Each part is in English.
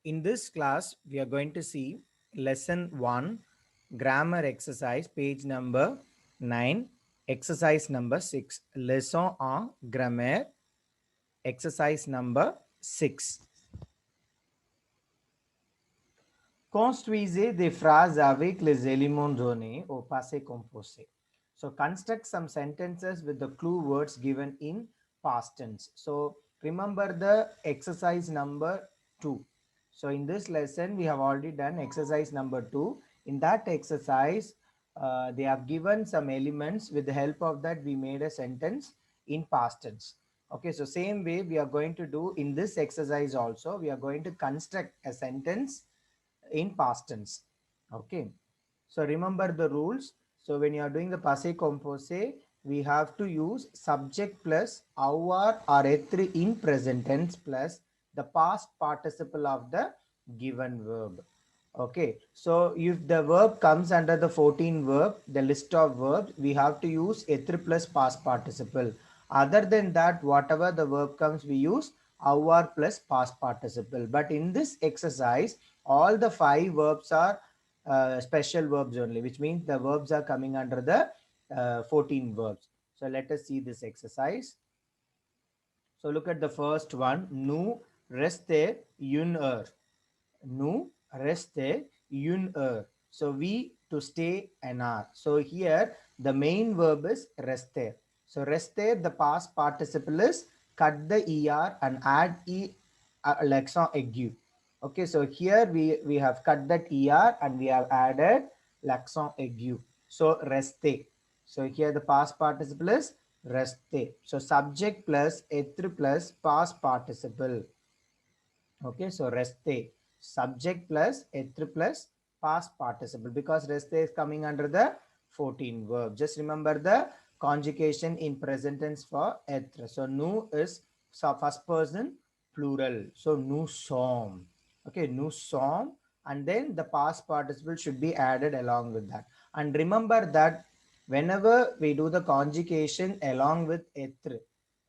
In this class, we are going to see lesson 1, grammar exercise, page number 9, exercise number 6. Leçon en grammaire, exercise number 6. Construisez des phrases avec les éléments donnés au passé composé. So construct some sentences with the clue words given in past tense. So remember the exercise number 2. So in this lesson, we have already done exercise number 2. In that exercise, they have given some elements. With the help of that, we made a sentence in past tense. Okay, so same way we are going to do in this exercise also. We are going to construct a sentence in past tense. Okay, so remember the rules. So when you are doing the passé composé, we have to use subject plus avoir or être in present tense plus the past participle of the given verb. Okay, so if the verb comes under the 14 verb, the list of verbs, we have to use être plus past participle. Other than that, whatever the verb comes, we use avoir plus past participle. But in this exercise, all the 5 verbs are special verbs only, which means the verbs are coming under the 14 verbs. So let us see this exercise. So look at the first one. Nous rester une heure. Nous rester une heure. So we to stay an hour. So here the main verb is rester. So rester, the past participle is cut the er and add l'accent aigu. Okay, so here we have cut that er and we have added l'accent aigu. So rester. So here the past participle is rester. So subject plus être plus past participle. Okay, so rester. Subject plus être plus past participle, because rester is coming under the 14 verb. Just remember the conjugation in present tense for être. So nous is first person plural. So nous sommes. Okay, nous sommes, and then the past participle should be added along with that. And remember that whenever we do the conjugation along with être,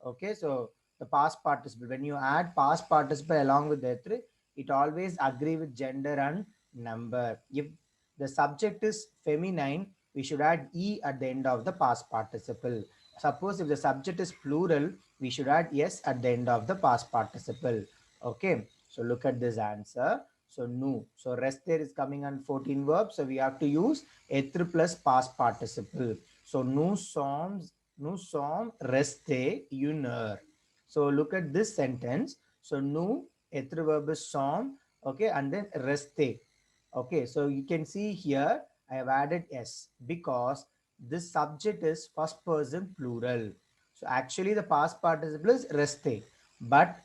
okay, so the past participle, when you add past participle along with être, it always agree with gender and number. If the subject is feminine, we should add e at the end of the past participle. Suppose if the subject is plural, we should add s at the end of the past participle. Okay, so look at this answer. So nous. So rester is coming on 14 verbs, so we have to use être plus past participle. So nous sommes restés une heure. So look at this sentence. So nous, être verb is sommes, okay, and then resté. Okay, so you can see here I have added s because this subject is first person plural. So actually the past participle is resté, but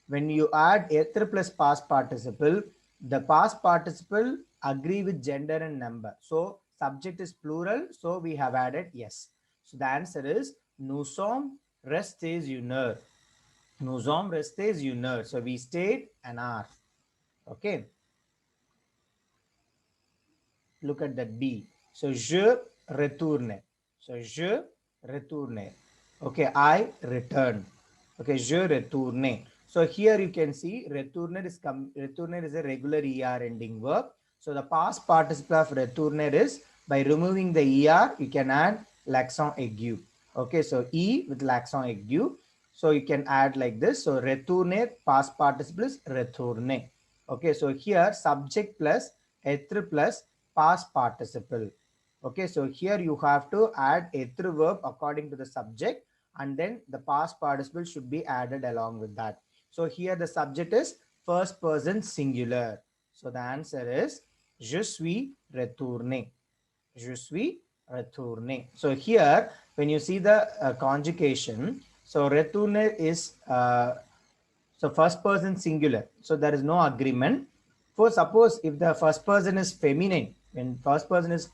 when you add être plus past participle, the past participle agree with gender and number. So subject is plural, so we have added yes. So the answer is nous sommes restés une heure. Nous sommes restés une heure. So we stayed an hour. Okay. Look at that B. So je retourne. So je retourne. Okay, I return. Okay, je retourne. So here you can see retourner is a regular er ending verb. So the past participle of retourner is, by removing the er, you can add l'accent aigu. Okay, so e with l'accent aigu. So you can add like this. So retourner, past participle is retourne. Okay, so here subject plus être plus past participle. Okay, so here you have to add être verb according to the subject, and then the past participle should be added along with that. So here the subject is first person singular. So the answer is je suis retourné. Je suis retourné. So here when you see the conjugation, so retourner is so first person singular. So there is no agreement. For suppose if the first person is feminine, when first person is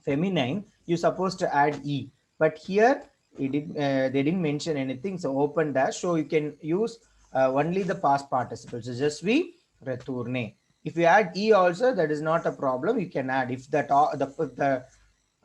feminine, you're supposed to add e. But here they didn't mention anything. So open dash. So you can use only the past participle. So just we retourne. If you add e also, that is not a problem. You can add if that the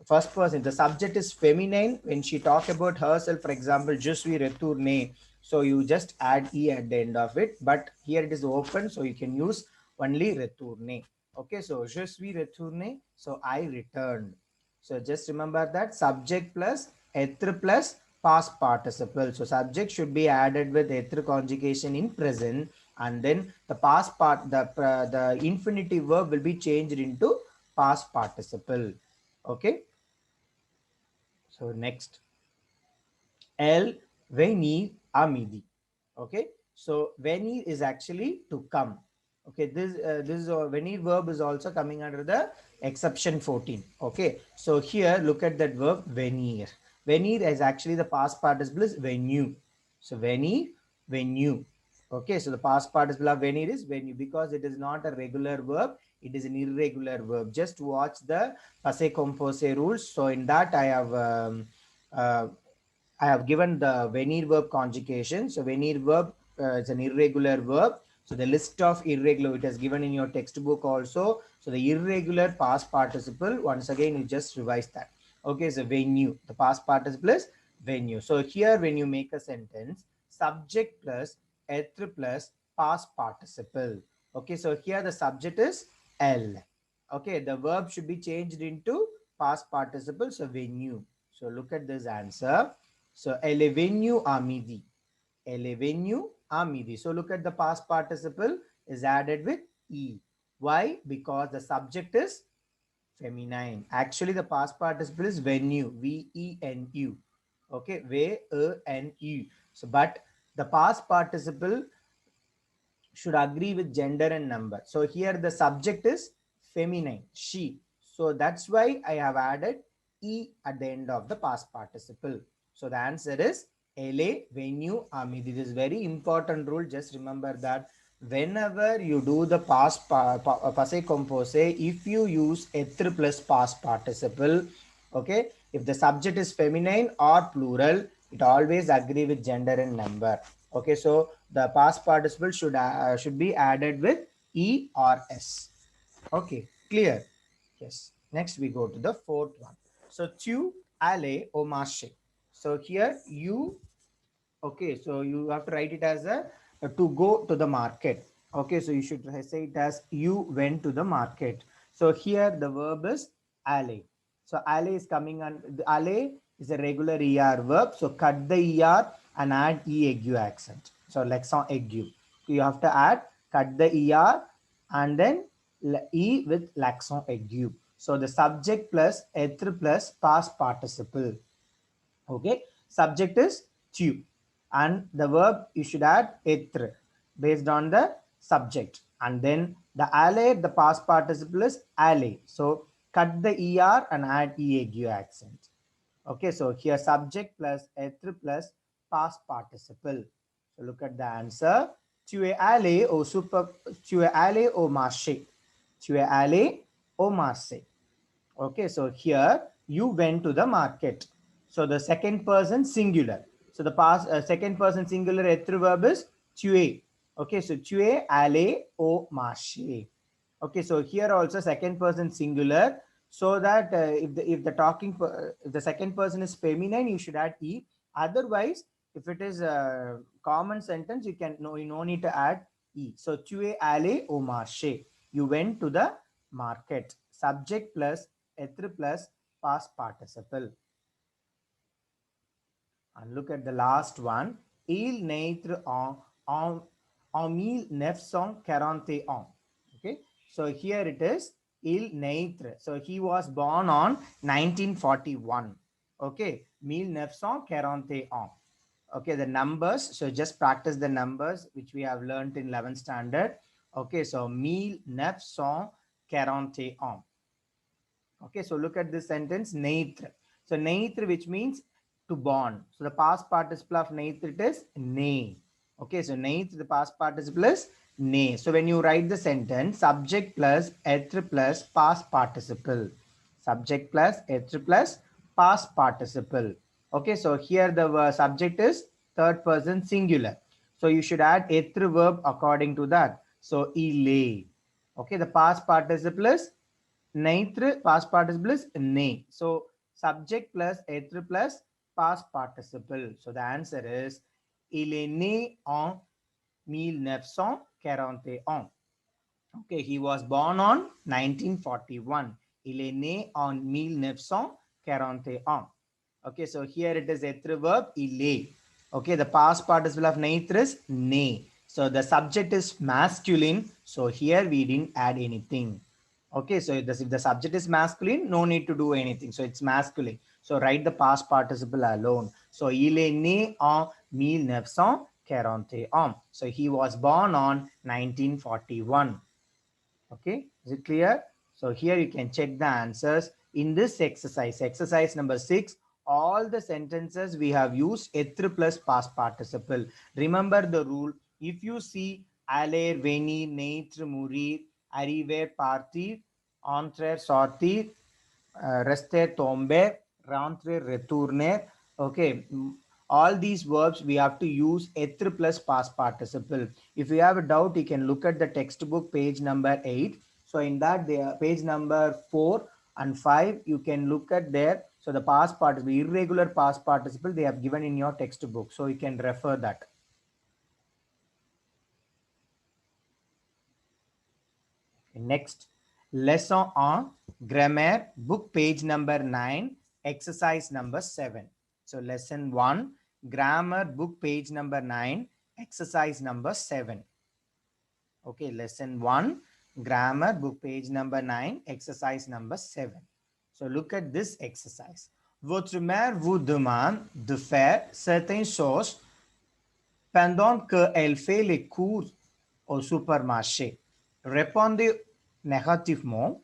first person, the subject is feminine, when she talk about herself, for example, je suis retourné, so you just add e at the end of it. But here it is open, so you can use only retourné. Okay, so je suis retourné, so I returned. So just remember that subject plus être plus past participle. So subject should be added with être conjugation in present, and then the past part, the infinitive verb will be changed into past participle. Okay, so next, el venir a midi. Okay, so venir is actually to come. Okay, this venir verb is also coming under the exception 14. Okay, so here look at that verb venir. Venir is actually the past participle is venue. So venir, venue. Okay, so the past participle of venir is venue because it is not a regular verb, it is an irregular verb. Just watch the passé composé rules. So in that uh, I have given the venir verb conjugation. So venir verb is an irregular verb. So the list of irregular, it is given in your textbook also. So the irregular past participle, once again, you just revise that. Okay, so venue, the past participle is venue. So here when you make a sentence, subject plus être plus past participle. Okay, so here the subject is L. Okay, the verb should be changed into past participle. So venue. So look at this answer. So elle est venue à midi. Elle est venue à midi. So look at the past participle is added with e. Why? Because the subject is feminine. Actually, the past participle is venue. V-E-N-U. Okay, V-E-N-U. So, but the past participle should agree with gender and number. So here the subject is feminine, she. So that's why I have added e at the end of the past participle. So the answer is ele venue ami. This is very important rule. Just remember that whenever you do the passé composé, if you use être plus past participle, okay, if the subject is feminine or plural, it always agree with gender and number. Okay, so the past participle should be added with e or s. Okay, clear. Yes, next we go to the fourth one. So tu allais au marché. So here you, okay, so you have to write it as a to go to the market. Okay, so you should say it as you went to the market. So here the verb is aller. So aller is coming on, the aller is a regular er verb. So cut the er and add e aigu accent. So l'accent aigu. So you have to add cut the er and then e with l'accent aigu. So the subject plus être plus past participle. Okay, subject is tu and the verb you should add être based on the subject, and then the aller, the past participle is aller. So cut the er and add e aigu accent. Okay, so here subject plus être plus past participle. So look at the answer. Tu es allé au super, tu es allé au marché. Tu es allé au marché. Okay, so here you went to the market. So the second person singular. So the past second person singular être verb is tu es. Okay, so tu es allé au marché. Okay, so here also second person singular. So that if the second person is feminine, you should add e. Otherwise, if it is a common sentence, you no need to add e. So tu es allé au marché. You went to the market. Subject plus être plus past participle. And look at the last one. Il naître en 1941. Okay, so here it is il naître. So he was born on 1941. Okay, 1941. Okay, the numbers. So just practice the numbers which we have learned in 11th standard. Okay, so 1941. Okay, so look at this sentence, naître. So naître, which means to born. So the past participle of naître it is né. Okay, so naître, the past participle is né. So when you write the sentence, subject plus être plus past participle. Subject plus être plus past participle. Okay, so here the subject is third person singular. So you should add être verb according to that. So il est. Okay, the past participle is naître, past participle is né. So subject plus être plus past participle. So the answer is il est né en 1941. Okay, he was born on 1941. Il est né en 1941. Okay, so here it is être verb il est. Okay, the past participle of nature is ne. So the subject is masculine. So here we didn't add anything. Okay, so if the subject is masculine, no need to do anything. So it's masculine. So write the past participle alone. So il est né en 1941. So he was born on 1941. Okay, is it clear? So here you can check the answers in this exercise. Exercise number 6. All the sentences we have used être plus past participle. Remember the rule. If you see aller, venir, naître, mourir, arriver, partir, entrer, sortir, rester, tomber, rentrer, retourner. Okay, all these verbs we have to use être plus past participle. If you have a doubt, you can look at the textbook page number 8. So in that, the page number 4 and 5, you can look at there. So the past participle, irregular past participle, they have given in your textbook. So you can refer that. Next, lesson on grammar, book page number 9, exercise number 7. So lesson 1, grammar, book page number 9, exercise number 7. Okay, lesson 1, grammar, book page number 9, exercise number 7. So look at this exercise. Votre mère vous demande de faire certaines choses pendant qu'elle fait les courses au supermarché. Répondez négativement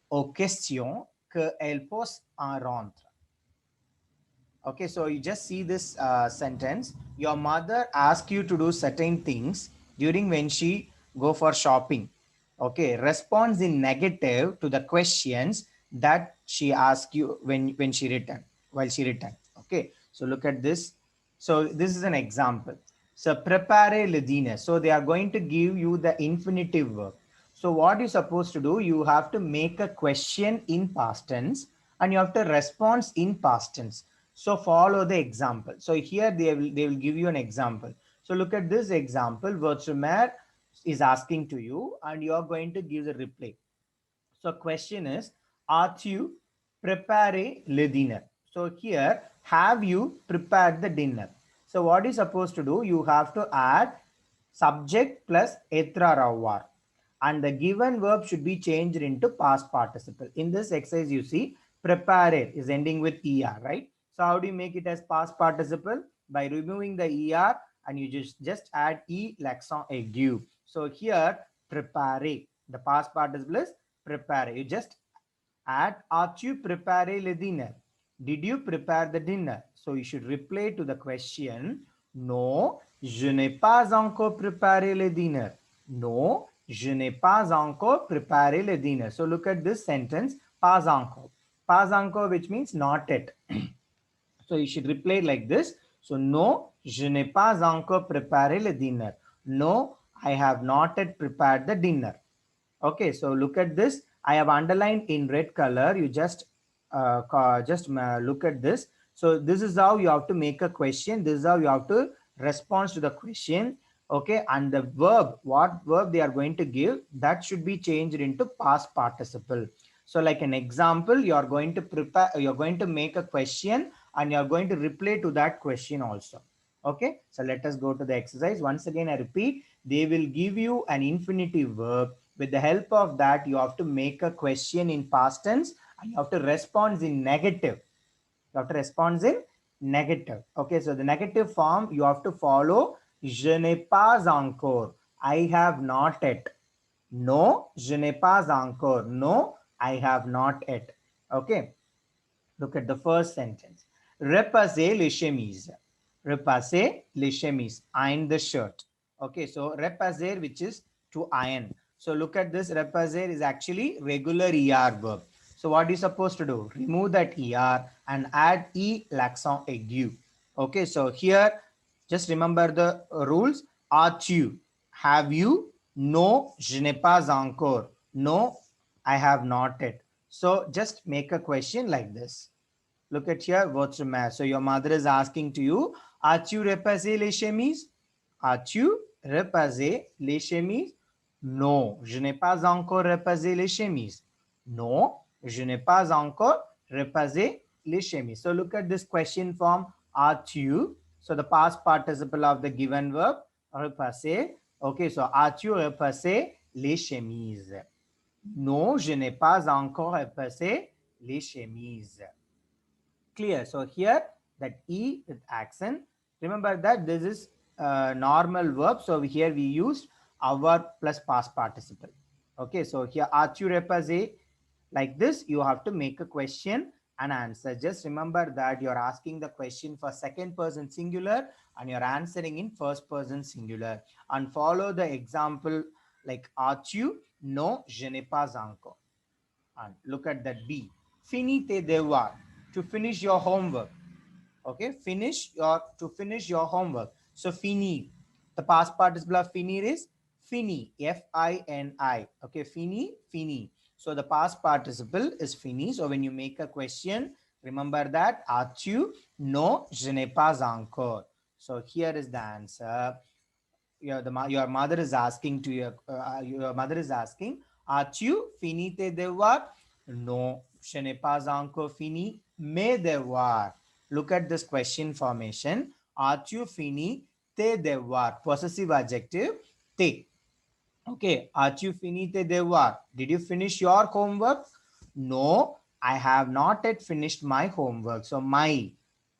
aux questions qu'elle pose en rentre. Okay, so you just see this sentence. Your mother asks you to do certain things during when she go for shopping. Okay, responds in negative to the questions that she asked you when she returned, while she returned. Okay, so look at this. So this is an example. So prepare le dîner. So they are going to give you the infinitive verb. So what you're supposed to do, you have to make a question in past tense and you have to respond in past tense. So follow the example. So here they will give you an example. So look at this example. Votre mère is asking to you and you are going to give the reply. So question is, as-tu préparé le dinner? So here, have you prepared the dinner? So what is supposed to do? You have to add subject plus être avoir. And the given verb should be changed into past participle. In this exercise, you see, prepare is ending with er, right? So how do you make it as past participle? By removing the er and you just add e l'accent aigu. So here, prepare. The past participle is prepare. You just add as-tu préparé le dîner? Did you prepare the dinner? So you should reply to the question, no, je n'ai pas encore préparé le dîner. No, je n'ai pas encore préparé le dîner. So look at this sentence, pas encore. Pas encore, which means not yet. So you should reply like this. So no, je n'ai pas encore préparé le dîner. No, I have not yet prepared the dinner. Okay, so look at this. I have underlined in red color. You just look at this. So this is how you have to make a question. This is how you have to respond to the question. Okay, and the verb, what verb they are going to give, that should be changed into past participle. So like an example, you are going to prepare, you're going to make a question and you're going to reply to that question also. Okay, so let us go to the exercise. Once again, I repeat, they will give you an infinitive verb. With the help of that, you have to make a question in past tense and you have to respond in negative. You have to respond in negative. Okay, so the negative form you have to follow. Je n'ai pas encore. I have not yet. No, je n'ai pas encore. No, I have not yet. Okay, look at the first sentence. Repasser les chemises. Repasser les chemises. Iron the shirt. Okay, so repasser, which is to iron. So look at this. Repasser is actually regular er verb. So what are you supposed to do? Remove that er and add e l'accent aigu. Okay, so here just remember the rules. As-tu? Have you? No, je n'ai pas encore. No, I have not yet. So just make a question like this. Look at here, votre mère. So your mother is asking to you, as-tu repassé les chemises? As-tu repassé les chemises? Non, je n'ai pas encore repassé les chemises. Non, je n'ai pas encore repassé les chemises. So look at this question form. As-tu? So the past participle of the given verb repasser. Okay, so as-tu repassé les chemises? Non, je n'ai pas encore repassé les chemises. Clear. So here that E with accent. Remember that this is a normal verb. So here we used our plus past participle. Okay. So here as-tu repassé, like this, you have to make a question and answer. Just remember that you're asking the question for second person singular and you're answering in first person singular. And follow the example like as-tu? No, je n'ai pas encore. And look at that B. Fini tes devoirs. To finish your homework. Okay, to finish your homework. So fini. The past participle of finir is fini. F-I-N-I. Okay, fini, fini. So the past participle is fini. So when you make a question, remember that. As-tu? No, je n'ai pas encore. So here is the answer. Your mother is asking to your mother is asking, as-tu fini tes devoirs? No, je n'ai pas encore fini mes devoirs. Look at this question formation. As-tu fini tes devoirs? Possessive adjective te. Okay, as-tu fini tes devoirs? Did you finish your homework? No, I have not yet finished my homework. So my,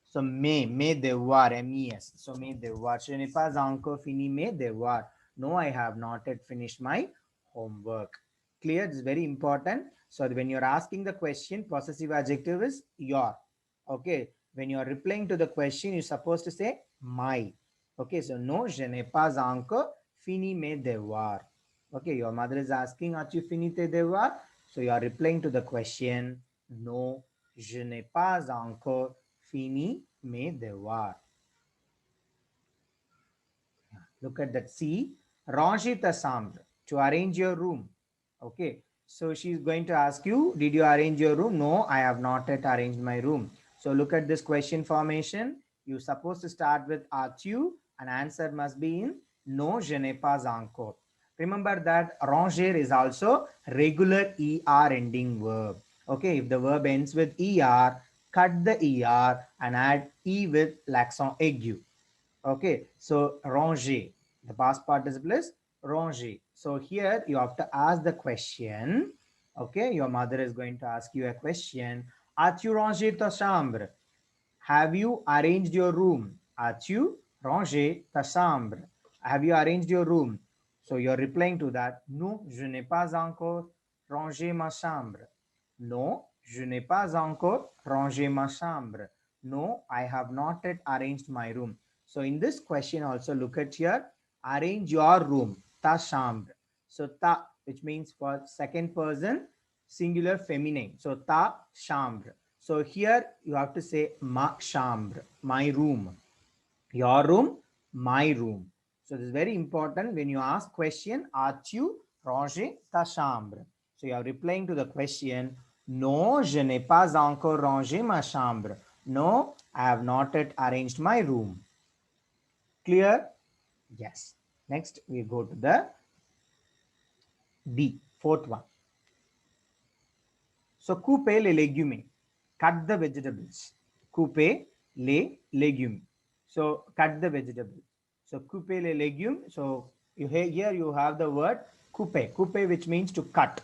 so mes devoirs, M-E-S. So mes devoirs. Je n'ai pas encore fini mes devoirs. No, I have not yet finished my homework. Clear? It's very important. So when you're asking the question, possessive adjective is your. Okay. When you're replying to the question, you're supposed to say my. Okay. So no, je n'ai pas encore fini mes devoirs. Okay. Your mother is asking, as-tu fini tes devoirs? So you are replying to the question, no, je n'ai pas encore fini mes devoirs. Look at that C. Ranger ta chambre. To arrange your room. Okay. So she's going to ask you, did you arrange your room? No, I have not yet arranged my room. So look at this question formation. You're supposed to start with as-tu and answer must be in no, je n'ai pas encore. Remember that ranger is also regular ER ending verb. Okay, if the verb ends with ER, cut the ER and add E with l'accent aigu. Okay, so ranger, the past participle is ranger. So here you have to ask the question. Okay, your mother is going to ask you a question. As-tu rangé ta chambre? Have you arranged your room? As-tu rangé ta chambre? Have you arranged your room? So you're replying to that. Non, je n'ai pas encore rangé ma chambre. No, je n'ai pas encore rangé ma chambre. No, I have not yet arranged my room. So in this question also look at here, arrange your room, ta chambre. So ta, which means for second person, singular feminine. So ta chambre. So here you have to say ma chambre, my room. Your room, my room. So this is very important. When you ask question, as-tu rangé ta chambre? So you are replying to the question, no, je n'ai pas encore rangé ma chambre. No, I have not yet arranged my room. Clear? Yes. Next, we go to the D, fourth one. So, couper les légumes. Cut the vegetables. Couper les légumes. So, cut the vegetables. So, couper les légumes. So, here you have the word couper. Couper, which means to cut.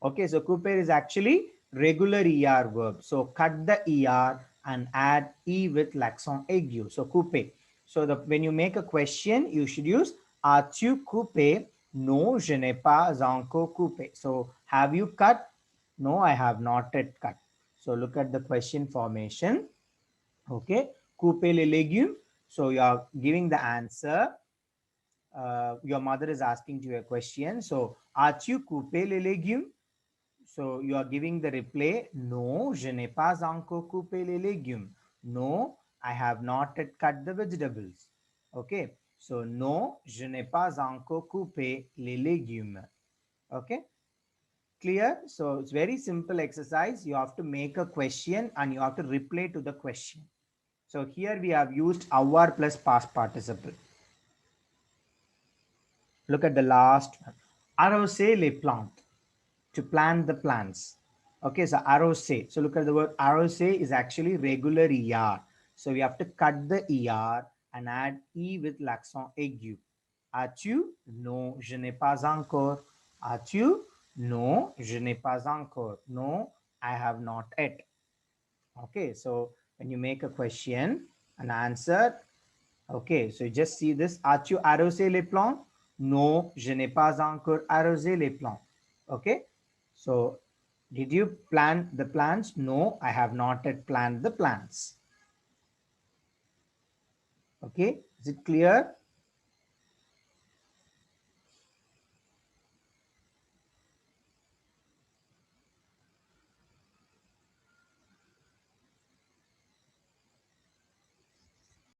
Okay, so couper is actually regular ER verb. So, cut the ER and add E with l'accent aigu. So, couper. So, when you make a question, you should use as-tu coupé? No, je n'ai pas encore coupé. So, have you cut? No, I have not yet cut. So look at the question formation. Okay. Couper les légumes. So you are giving the answer. Your mother is asking you a question. So, as-tu coupé les légumes? So you are giving the reply. No, je n'ai pas encore coupé les légumes. No, I have not yet cut the vegetables. Okay. So no, je n'ai pas encore coupé les légumes. Okay. Clear? So it's very simple exercise. You have to make a question and you have to reply to the question. So here we have used our plus past participle. Look at the last one. arroser les plantes, to plant the plants. Okay, so arroser. So look at the word arroser is actually regular ER. So we have to cut the ER and add E with l'accent aigu. As-tu? Non, je n'ai pas encore. As-tu? Non, je n'ai pas encore. No, I have not yet. Okay, so when you make a question, an answer, okay, so you just see this. As-tu arrosé les plants? Non, je n'ai pas encore arrosé les plants. Okay, so did you plant the plants? No, I have not yet planted the plants. Okay, is it clear?